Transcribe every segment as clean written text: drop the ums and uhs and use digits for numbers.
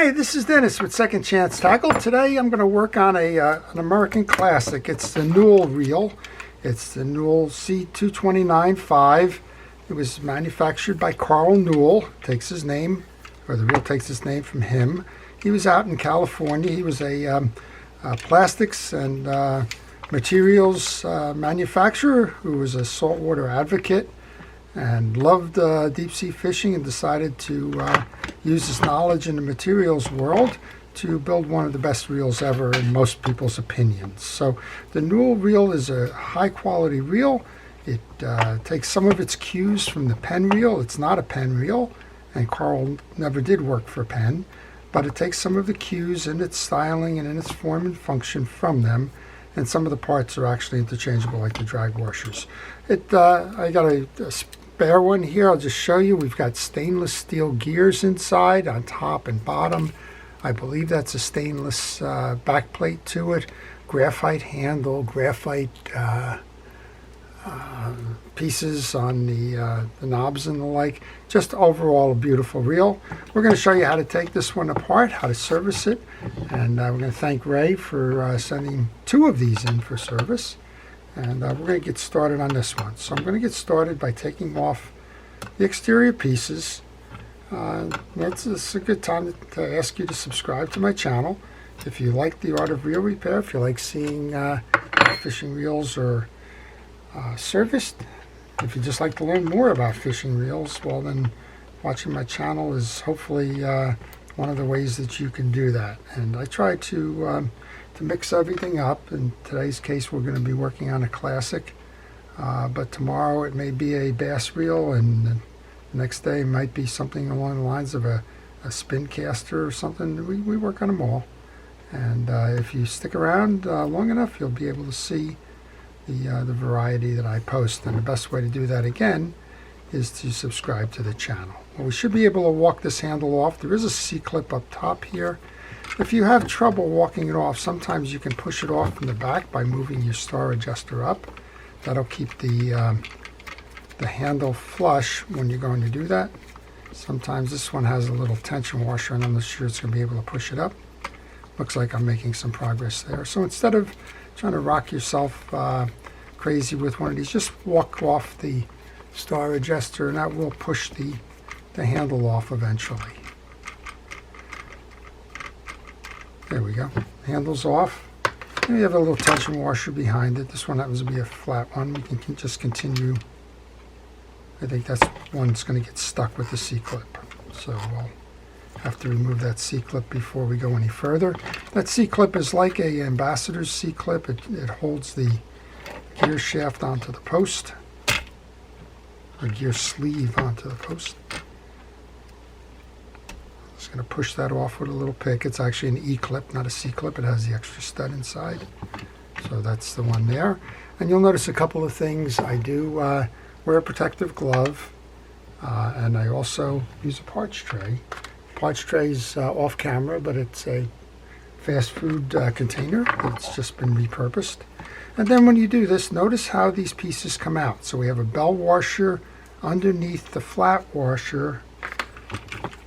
Hi, this is Dennis with Second Chance Tackle. Today I'm going to work on an American classic. It's the Newell reel. It's the Newell C 229.5. It was manufactured by Carl Newell. Takes his name, or the reel takes its name from him. He was out in California. He was a plastics and materials manufacturer who was a saltwater advocate and loved deep sea fishing and decided to use his knowledge in the materials world to build one of the best reels ever in most people's opinions. So the Newell reel is a high quality reel. It takes some of its cues from the Penn reel. It's not a Penn reel, and Carl never did work for Penn, but it takes some of the cues in its styling and in its form and function from them, and some of the parts are actually interchangeable, like the drag washers. I got a spare one here. I'll just show you. We've got stainless steel gears inside on top and bottom. I believe that's a stainless backplate to it. Graphite handle, graphite pieces on the knobs and the like. Just overall a beautiful reel. We're going to show you how to take this one apart, how to service it, and we're going to thank Ray for sending 2 of these in for service. And we're going to get started on this one. So I'm going to get started by taking off the exterior pieces. It's a good time to ask you to subscribe to my channel. If you like the art of reel repair, if you like seeing fishing reels are serviced, if you just like to learn more about fishing reels, well then watching my channel is hopefully one of the ways that you can do that. And I try to mix everything up. In today's case, we're going to be working on a classic, but tomorrow it may be a bass reel, and the next day might be something along the lines of a spin caster or something. We work on them all, and if you stick around long enough, you'll be able to see the variety that I post. And the best way to do that, again, is to subscribe to the channel. Well, we should be able to walk this handle off. There is a C-clip up top here. If you have trouble walking it off, sometimes you can push it off from the back by moving your star adjuster up. That'll keep the handle flush when you're going to do that. Sometimes this one has a little tension washer, and I'm not sure it's going to be able to push it up. Looks like I'm making some progress there. So instead of trying to rock yourself crazy with one of these, just walk off the star adjuster, and that will push the handle off eventually. There we go. Handle's off. And you have a little tension washer behind it. This one happens to be a flat one. We can just continue. I think that's one that's going to get stuck with the C-clip. So we'll have to remove that C-clip before we go any further. That C-clip is like a ambassador's C-clip. It holds the gear shaft onto the post, or gear sleeve onto the post. Just going to push that off with a little pick. It's actually an E-clip, not a C-clip. It has the extra stud inside. So that's the one there. And you'll notice a couple of things. I do wear a protective glove, and I also use a parts tray. Parts tray's off camera, but it's a fast food container that's just been repurposed. And then when you do this, notice how these pieces come out. So we have a bell washer underneath the flat washer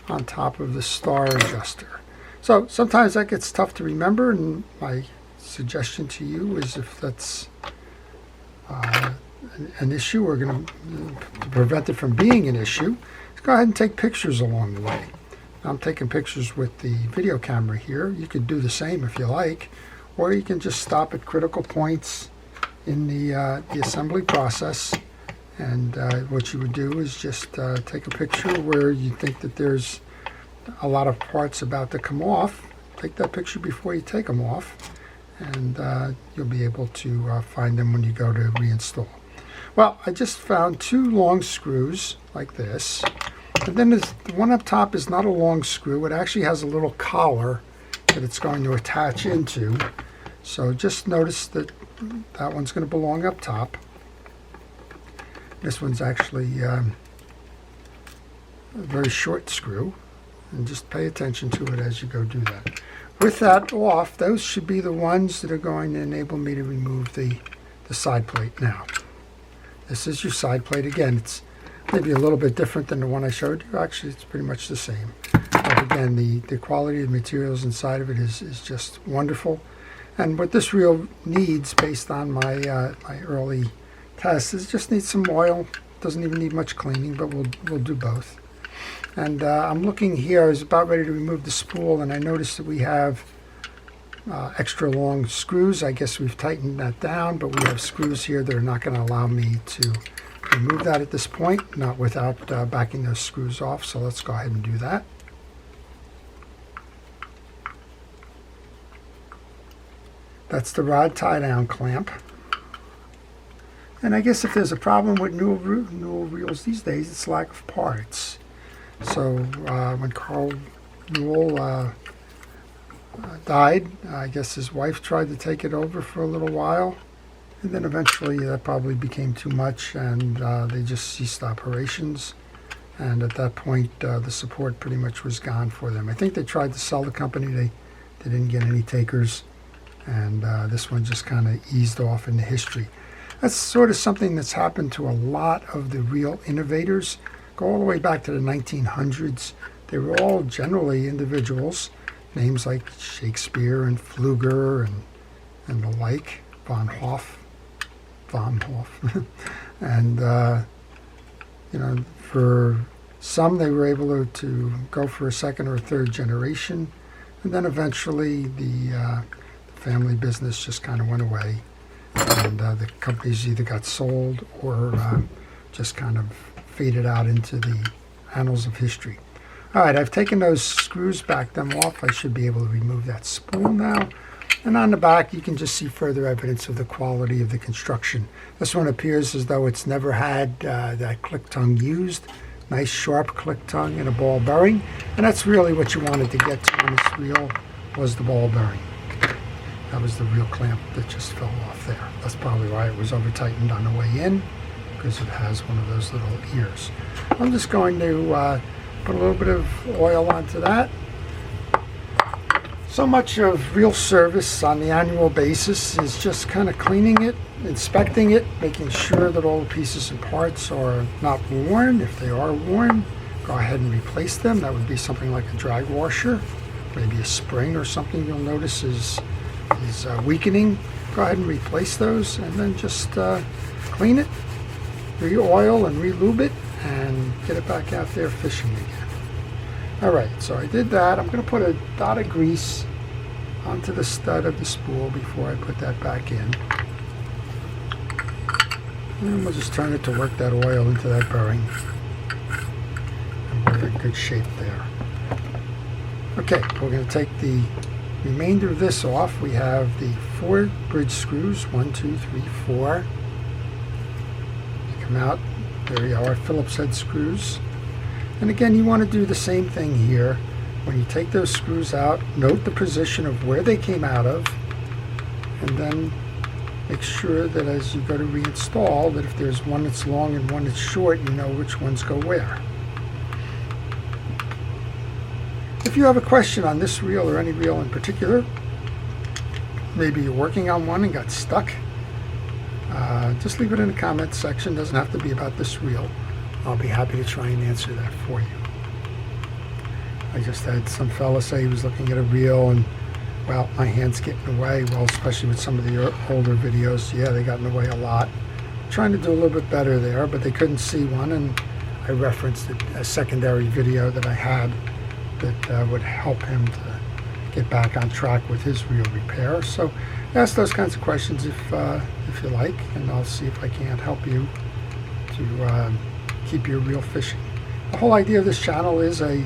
on top of the star adjuster. So sometimes that gets tough to remember, and my suggestion to you is, if that's an issue, we're going to prevent it from being an issue, go ahead and take pictures along the way. I'm taking pictures with the video camera here. You could do the same if you like, or you can just stop at critical points in the assembly process. And what you would do is just take a picture where you think that there's a lot of parts about to come off. Take that picture before you take them off, and you'll be able to find them when you go to reinstall. Well, I just found 2 long screws like this. And then the one up top is not a long screw. It actually has a little collar that it's going to attach into. So just notice that that one's going to belong up top. This one's actually a very short screw, and just pay attention to it as you go do that. With that off, those should be the ones that are going to enable me to remove the side plate. Now, this is your side plate. Again, it's maybe a little bit different than the one I showed you. Actually, it's pretty much the same. But again, the quality of the materials inside of it is just wonderful. And what this reel needs, based on my my early tests, is just needs some oil. Doesn't even need much cleaning, but we'll do both. And I'm looking here. I was about ready to remove the spool, and I noticed that we have extra long screws. I guess we've tightened that down, but we have screws here that are not going to allow me to remove that at this point, not without backing those screws off. So let's go ahead and do that. That's the rod tie-down clamp. And I guess if there's a problem with Newell reels these days, it's lack of parts. So when Carl Newell died, I guess his wife tried to take it over for a little while, and then eventually that probably became too much, and they just ceased operations. And at that point, the support pretty much was gone for them. I think they tried to sell the company. They didn't get any takers, and this one just kind of eased off into history. That's sort of something that's happened to a lot of the reel innovators. Go all the way back to the 1900s. They were all generally individuals, names like Shakespeare and Pfluger and the like, Von Hoff. And, you know, for some they were able to go for a second or third generation, and then eventually the family business just kind of went away, and the companies either got sold or just kind of faded out into the annals of history. All right, I've taken those screws, backed them off. I should be able to remove that spool now. And on the back, you can just see further evidence of the quality of the construction. This one appears as though it's never had that click tongue used. Nice sharp click tongue and a ball bearing. And that's really what you wanted to get to on this reel, was the ball bearing. That was the reel clamp that just fell off there. That's probably why it was over tightened on the way in, because it has one of those little ears. I'm just going to put a little bit of oil onto that. So much of reel service on the annual basis is just kind of cleaning it, inspecting it, making sure that all the pieces and parts are not worn. If they are worn, go ahead and replace them. That would be something like a drag washer, maybe a spring or something you'll notice is weakening. Go ahead and replace those, and then just clean it, re-oil and re-lube it, and get it back out there fishing again. Alright, so I did that. I'm going to put a dot of grease onto the stud of the spool before I put that back in. And we'll just turn it to work that oil into that bearing. And we're in good shape there. Okay, we're going to take the remainder of this off. We have the 4 bridge screws, 1, 2, 3, 4. They come out. There you are, Phillips head screws. And again, you want to do the same thing here. When you take those screws out, note the position of where they came out of, and then make sure that as you go to reinstall, that if there's one that's long and one that's short, you know which ones go where. If you have a question on this reel or any reel in particular, maybe you're working on one and got stuck, just leave it in the comments section. It doesn't have to be about this reel. I'll be happy to try and answer that for you. I just had some fella say he was looking at a reel and, well, my hand's getting in the way. Well, especially with some of the older videos, yeah, they got in the way a lot. I'm trying to do a little bit better there, but they couldn't see one, and I referenced a secondary video that I had that would help him to get back on track with his reel repair. So ask those kinds of questions if you like, and I'll see if I can't help you to keep your reel fishing. The whole idea of this channel is a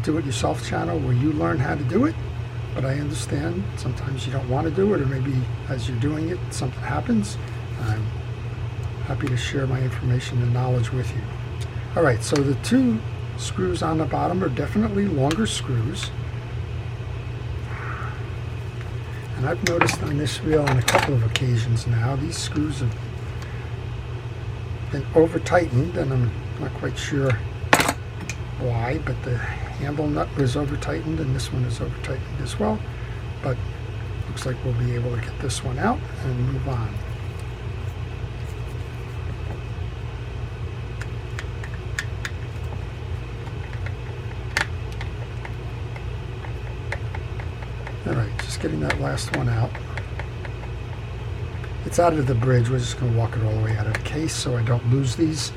do-it-yourself channel where you learn how to do it, but I understand sometimes you don't want to do it, or maybe as you're doing it something happens. I'm happy to share my information and knowledge with you. Alright, so the 2 screws on the bottom are definitely longer screws, and I've noticed on this reel on a couple of occasions now these screws have been over tightened, and I'm not quite sure why, but the handle nut was over tightened and this one is over tightened as well, but looks like we'll be able to get this one out and move on. All right, just getting that last one out. It's out of the bridge. We're just going to walk it all the way out of the case so I don't lose these.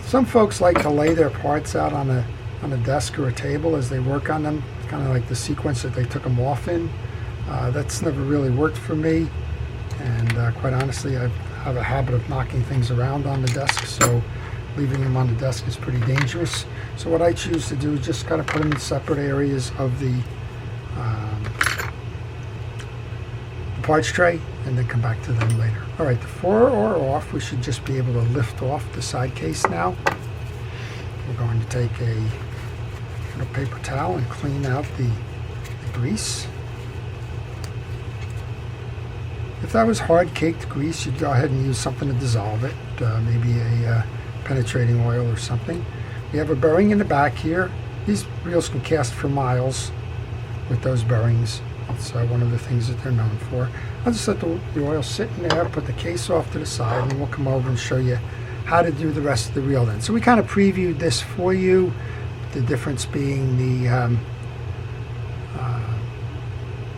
Some folks like to lay their parts out on a desk or a table as they work on them, kind of like the sequence that they took them off in. That's never really worked for me, and quite honestly, I have a habit of knocking things around on the desk, so leaving them on the desk is pretty dangerous. So what I choose to do is just kind of put them in separate areas of the parts tray and then come back to them later. All right, the 4 are off. We should just be able to lift off the side case now. We're going to take a little paper towel and clean out the grease. If that was hard caked grease, you'd go ahead and use something to dissolve it, maybe a penetrating oil or something. We have a bearing in the back here. These reels can cast for miles with those bearings. It's one of the things that they're known for. I'll just let the oil sit in there, put the case off to the side, and we'll come over and show you how to do the rest of the reel then. So we kind of previewed this for you, the difference being the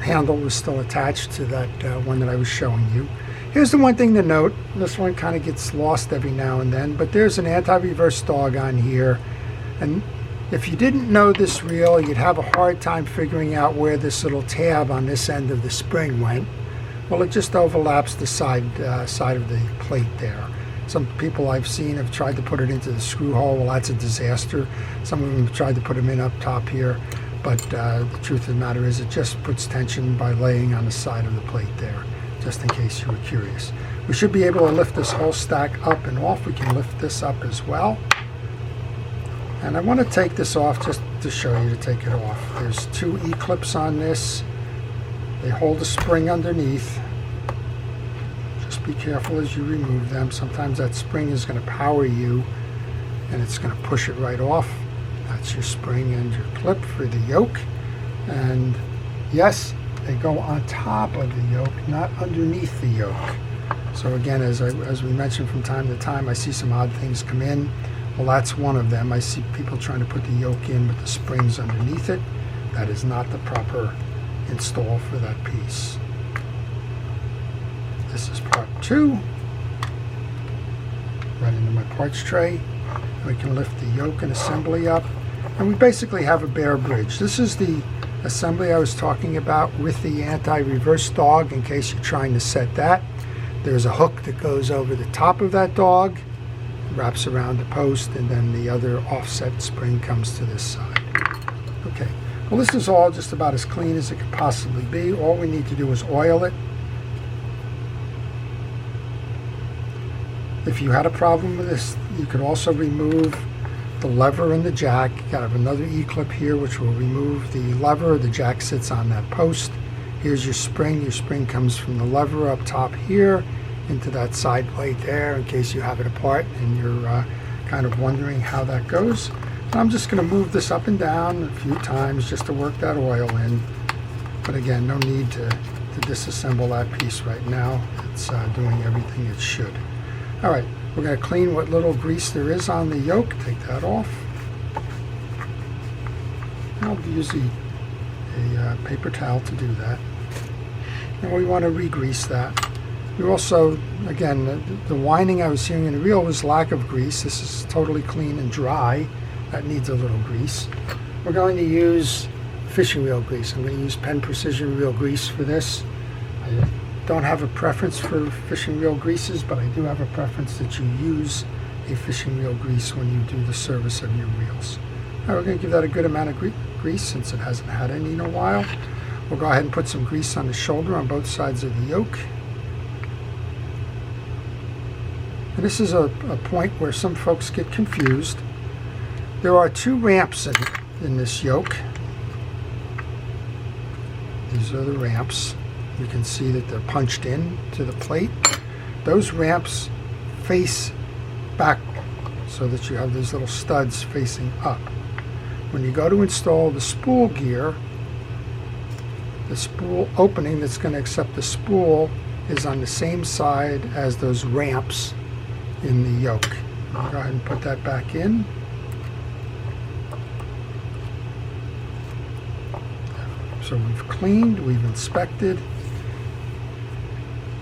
handle was still attached to that one that I was showing you. Here's the one thing to note. This one kind of gets lost every now and then, but there's an anti-reverse dog on here, and if you didn't know this reel, you'd have a hard time figuring out where this little tab on this end of the spring went. Well, it just overlaps the side of the plate there. Some people I've seen have tried to put it into the screw hole. Well, that's a disaster. Some of them have tried to put them in up top here, but the truth of the matter is it just puts tension by laying on the side of the plate there, just in case you were curious. We should be able to lift this whole stack up and off. We can lift this up as well. And I want to take this off just to show you to take it off. There's 2 E-clips on this. They hold a spring underneath. Just be careful as you remove them. Sometimes that spring is going to power you and it's going to push it right off. That's your spring and your clip for the yoke. And yes, they go on top of the yoke, not underneath the yoke. So again, as we mentioned from time to time, I see some odd things come in. Well, that's one of them. I see people trying to put the yoke in with the springs underneath it. That is not the proper install for that piece. This is part 2. Right into my parts tray. We can lift the yoke and assembly up. And we basically have a bare bridge. This is the assembly I was talking about with the anti-reverse dog in case you're trying to set that. There's a hook that goes over the top of that dog, wraps around the post, and then the other offset spring comes to this side. Okay, well, this is all just about as clean as it could possibly be. All we need to do is oil it. If you had a problem with this, you could also remove the lever and the jack. You have another E-clip here which will remove the lever. The jack sits on that post. Here's your spring. Your spring comes from the lever up top here into that side plate there in case you have it apart and you're kind of wondering how that goes. And I'm just going to move this up and down a few times just to work that oil in. But again, no need to disassemble that piece right now. It's doing everything it should. All right, we're going to clean what little grease there is on the yoke. Take that off. I'll use a paper towel to do that. And we want to re-grease that. We also, again, the whining I was hearing in the reel was lack of grease. This is totally clean and dry. That needs a little grease. We're going to use fishing reel grease. I'm going to use Penn Precision Reel Grease for this. I don't have a preference for fishing reel greases, but I do have a preference that you use a fishing reel grease when you do the service of your reels. Now we're going to give that a good amount of grease since it hasn't had any in a while. We'll go ahead and put some grease on the shoulder on both sides of the yoke. And this is a point where some folks get confused. There are 2 ramps in this yoke. These are the ramps. You can see that they're punched in to the plate. Those ramps face back so that you have these little studs facing up. When you go to install the spool gear, the spool opening that's going to accept the spool is on the same side as those ramps in the yoke. I'll go ahead and put that back in. So we've cleaned, we've inspected.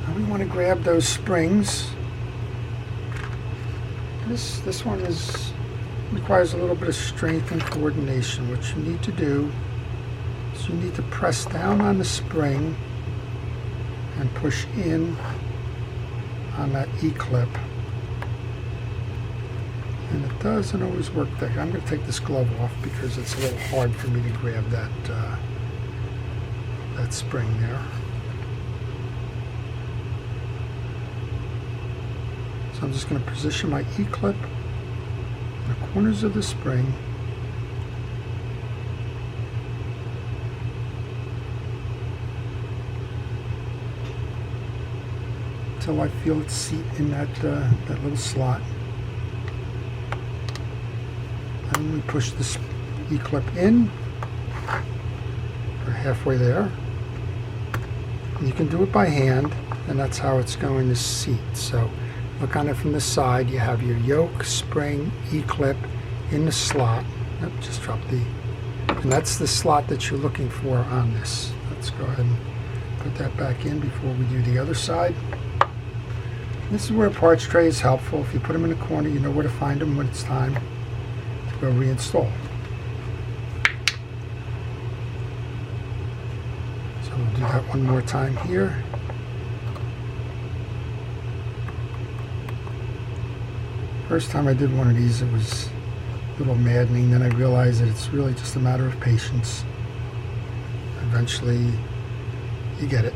Now we want to grab those springs. This one requires a little bit of strength and coordination. What you need to do is you need to press down on the spring and push in on that E-clip. And it doesn't always work there. I'm going to take this glove off because it's a little hard for me to grab that spring there. So I'm just going to position my E-clip in the corners of the spring. Until I feel it seat in that little slot. And we push this E-clip in. We're halfway there. And you can do it by hand, and that's how it's going to seat. So look on it from the side. You have your yoke, spring, E-clip in the slot. Yep, just drop the, and that's the slot that you're looking for on this. Let's go ahead and put that back in before we do the other side. This is where a parts tray is helpful. If you put them in a corner, you know where to find them when it's time to go reinstall. So we'll do that one more time here. First time I did one of these, it was a little maddening. Then I realized that it's really just a matter of patience. Eventually, you get it.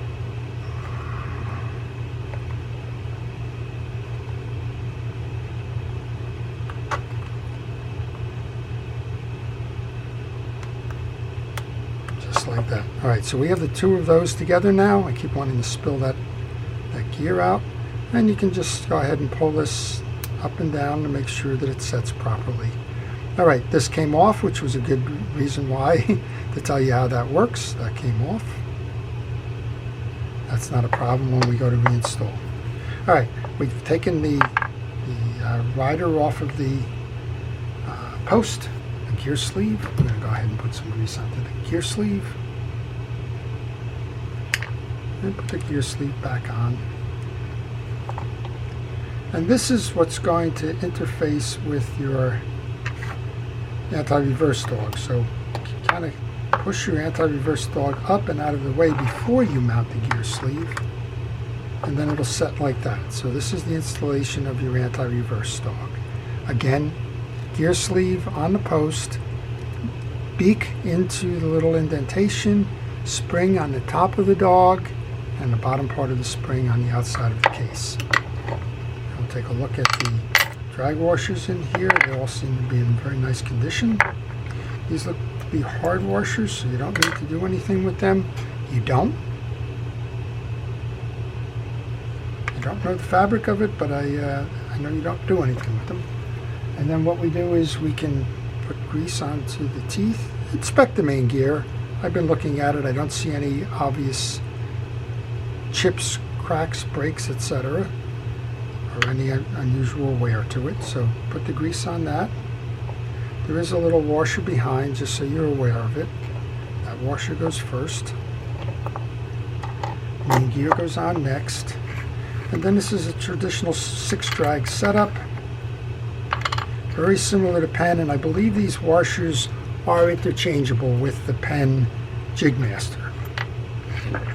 Just like that. All right, so we have the two of those together now. I keep wanting to spill that gear out. And you can just go ahead and pull this up and down to make sure that it sets properly. All right, this came off, which was a good reason why to tell you how that works. That came off. That's not a problem when we go to reinstall. All right, we've taken the rider off of the post, the gear sleeve. I'm going to go ahead and put some grease onto the gear sleeve. And put the gear sleeve back on. And this is what's going to interface with your anti-reverse dog. So kind of push your anti-reverse dog up and out of the way before you mount the gear sleeve, and then it'll set like that. So this is the installation of your anti-reverse dog. Again, gear sleeve on the post, beak into the little indentation, spring on the top of the dog, and the bottom part of the spring on the outside of the case. Take a look at the drag washers in here. They all seem to be in very nice condition. These look to be hard washers, so you don't need to do anything with them. You don't know the fabric of it, but I know you don't do anything with them. And then what we do is we can put grease onto the teeth. Inspect the main gear. I've been looking at it. I don't see any obvious chips, cracks, breaks, etc. or any unusual wear to it. So put the grease on that. There is a little washer behind, just so you're aware of it. That washer goes first. Main gear goes on next. And then this is a traditional 6-drag setup. Very similar to Penn, and I believe these washers are interchangeable with the Penn Jigmaster.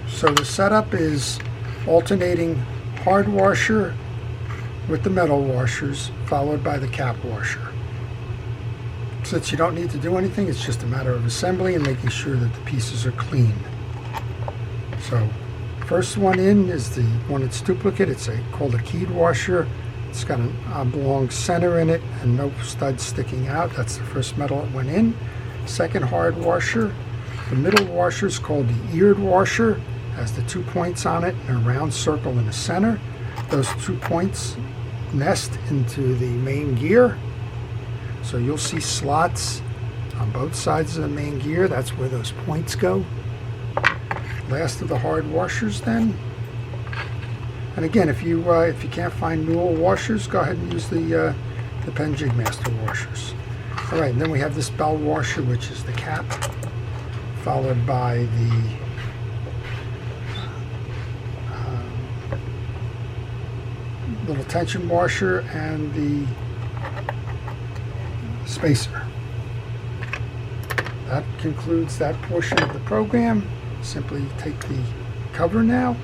So the setup is alternating hard washer with the metal washers, followed by the cap washer. Since you don't need to do anything, it's just a matter of assembly and making sure that the pieces are clean. So, first one in is the one that's duplicate. It's called a keyed washer. It's got an oblong center in it and no studs sticking out. That's the first metal that went in. Second hard washer. The middle washer is called the eared washer. Has the 2 points on it and a round circle in the center. Those 2 points nest into the main gear. So you'll see slots on both sides of the main gear. That's where those points go. Last of the hard washers then. And again, if you can't find Newell washers, go ahead and use the Penn Jigmaster washers. All right, and then we have this bell washer, which is the cap followed by the little tension washer and the spacer. That concludes that portion of the program. Simply take the cover now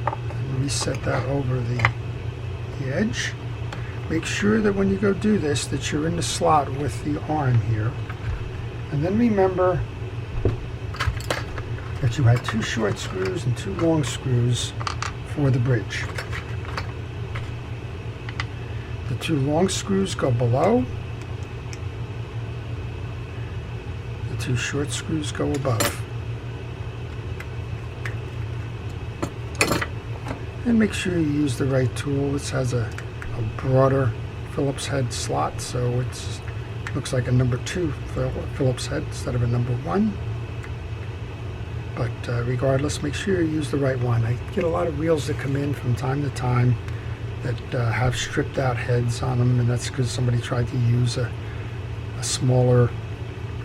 and reset that over the edge. Make sure that when you go do this that you're in the slot with the arm here. And then remember that you had 2 short screws and 2 long screws for the bridge. The 2 long screws go below. The 2 short screws go above. And make sure you use the right tool. This has a broader Phillips head slot, so it looks like a number 2 Phillips head instead of a number 1. But regardless, make sure you use the right one. I get a lot of reels that come in from time to time that have stripped out heads on them, and that's because somebody tried to use a smaller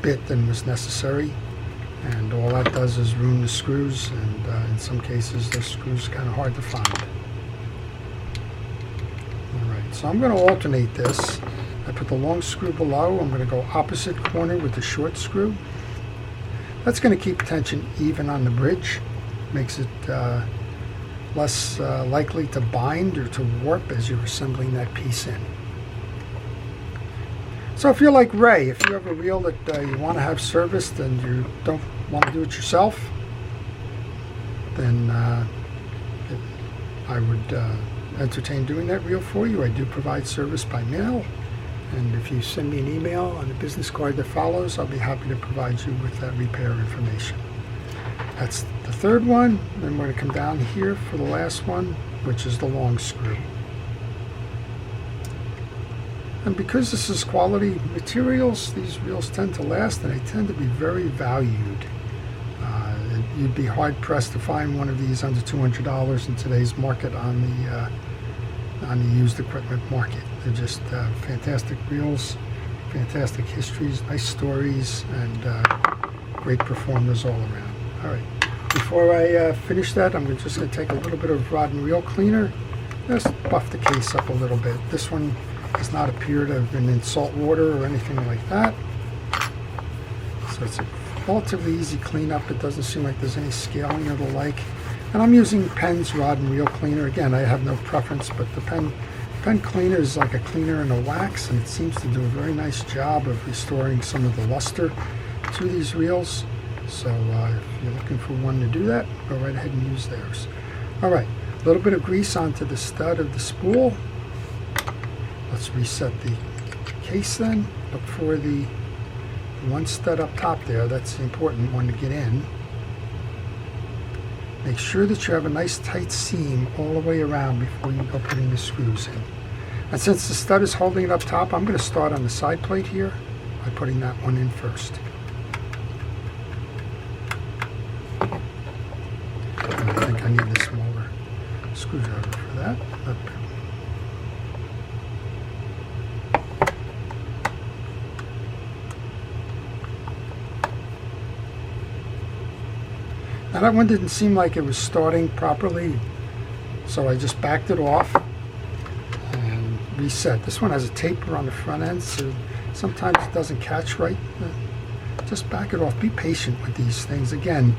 bit than was necessary, and all that does is ruin the screws, and in some cases those screws are kind of hard to find. Alright, so I'm going to alternate this. I put the long screw below. I'm going to go opposite corner with the short screw. That's going to keep tension even on the bridge. Makes it less likely to bind or to warp as you're assembling that piece in. So if you're like Ray, if you have a reel that you want to have serviced and you don't want to do it yourself, then I would entertain doing that reel for you. I do provide service by mail, and if you send me an email on the business card that follows, I'll be happy to provide you with that repair information. That's the third one. Then we're going to come down here for the last one, which is the long screw. And because this is quality materials, these reels tend to last, and they tend to be very valued. You'd be hard-pressed to find one of these under $200 in today's market on the used equipment market. They're just fantastic reels, fantastic histories, nice stories, and great performers all around. All right, before I finish that, I'm just going to take a little bit of rod and reel cleaner, just buff the case up a little bit. This one does not appear to have been in salt water or anything like that, so it's a relatively easy cleanup. It doesn't seem like there's any scaling or the like. And I'm using Penn's rod and reel cleaner. Again, I have no preference, but the Penn cleaner is like a cleaner in a wax, and it seems to do a very nice job of restoring some of the luster to these reels. So if you're looking for one to do that, go right ahead and use theirs. All right, a little bit of grease onto the stud of the spool. Let's reset the case then. Look for the one stud up top there. That's the important one to get in. Make sure that you have a nice tight seam all the way around before you go putting the screws in. And since the stud is holding it up top, I'm going to start on the side plate here by putting that one in first. And I think I need the smaller screwdriver for that. Now that one didn't seem like it was starting properly, so I just backed it off and reset. This one has a taper on the front end, so sometimes it doesn't catch right. Just back it off. Be patient with these things. Again,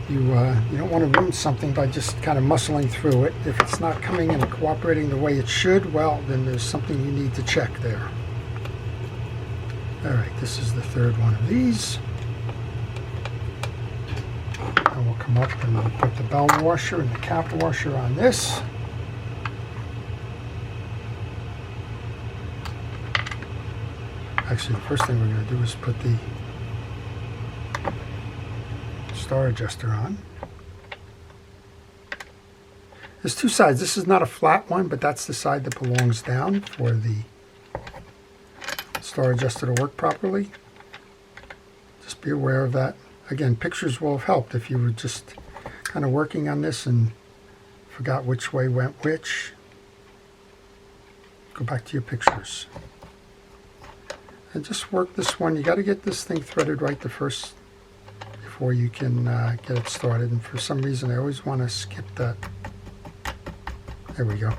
you don't want to ruin something by just kind of muscling through it. If it's not coming and cooperating the way it should, well, then there's something you need to check there. All right, this is the third one of these. And we'll come up and we'll put the bell washer and the cap washer on this. Actually, the first thing we're going to do is put the star adjuster on. There's two sides. This is not a flat one, but that's the side that belongs down for the star adjuster to work properly. Just be aware of that. Again, pictures will have helped if you were just kind of working on this and forgot which way went which. Go back to your pictures. And just work this one. You got to get this thing threaded right the first before you can get it started. And for some reason, I always want to skip that. There we go.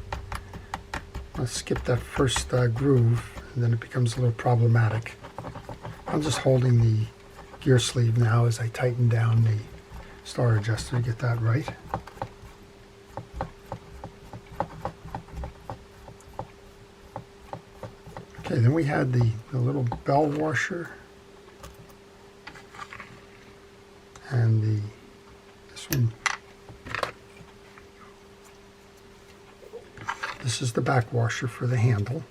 I'll skip that first groove, and then it becomes a little problematic. I'm just holding the gear sleeve now as I tighten down the star adjuster to get that right. Okay, then we had the little bell washer and this one. This is the back washer for the handle.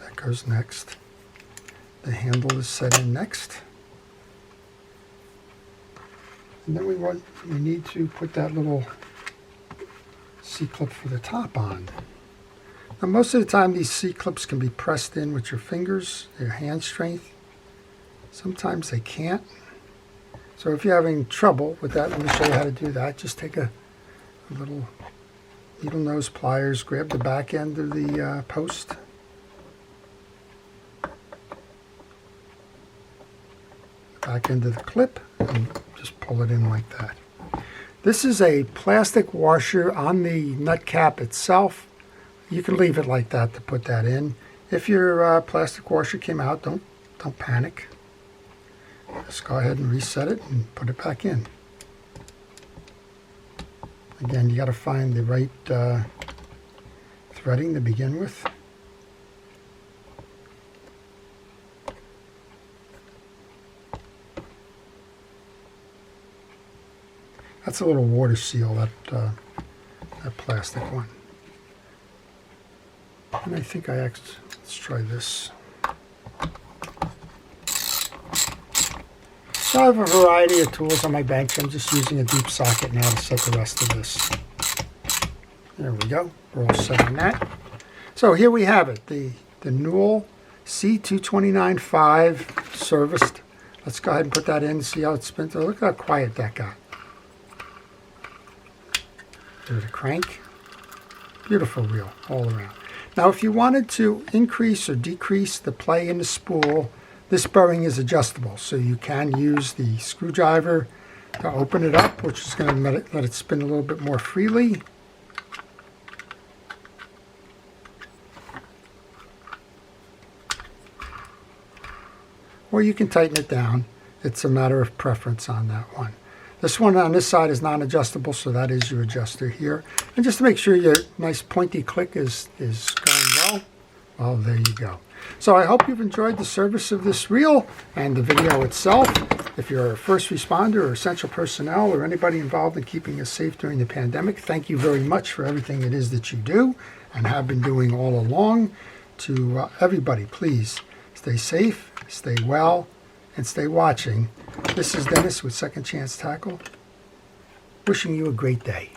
That goes next. The handle is set in next. And then we need to put that little C-clip for the top on. Now most of the time these C-clips can be pressed in with your fingers, your hand strength. Sometimes they can't. So if you're having trouble with that, let me show you how to do that. Just take a little needle nose pliers, grab the back end of the post. Back end of the clip, and just pull it in like that. This is a plastic washer on the nut cap itself. You can leave it like that to put that in. If your plastic washer came out, don't panic. Just go ahead and reset it and put it back in. Again, you got to find the right threading to begin with. That's a little water seal, that plastic one. And I think let's try this. So I have a variety of tools on my bench. I'm just using a deep socket now to set the rest of this. There we go. We're all set on that. So here we have it, the Newell C 229.5 serviced. Let's go ahead and put that in and see how it spins. Oh, look how quiet that got. There's a crank. Beautiful reel all around. Now if you wanted to increase or decrease the play in the spool, this bearing is adjustable, so you can use the screwdriver to open it up, which is going to let it spin a little bit more freely. Or you can tighten it down. It's a matter of preference on that one. This one on this side is non-adjustable, so that is your adjuster here. And just to make sure your nice pointy click is going well, there you go. So I hope you've enjoyed the service of this reel and the video itself. If you're a first responder or essential personnel or anybody involved in keeping us safe during the pandemic, thank you very much for everything it is that you do and have been doing all along. To everybody, please stay safe, stay well, and stay watching. This is Dennis with Second Chance Tackle, wishing you a great day.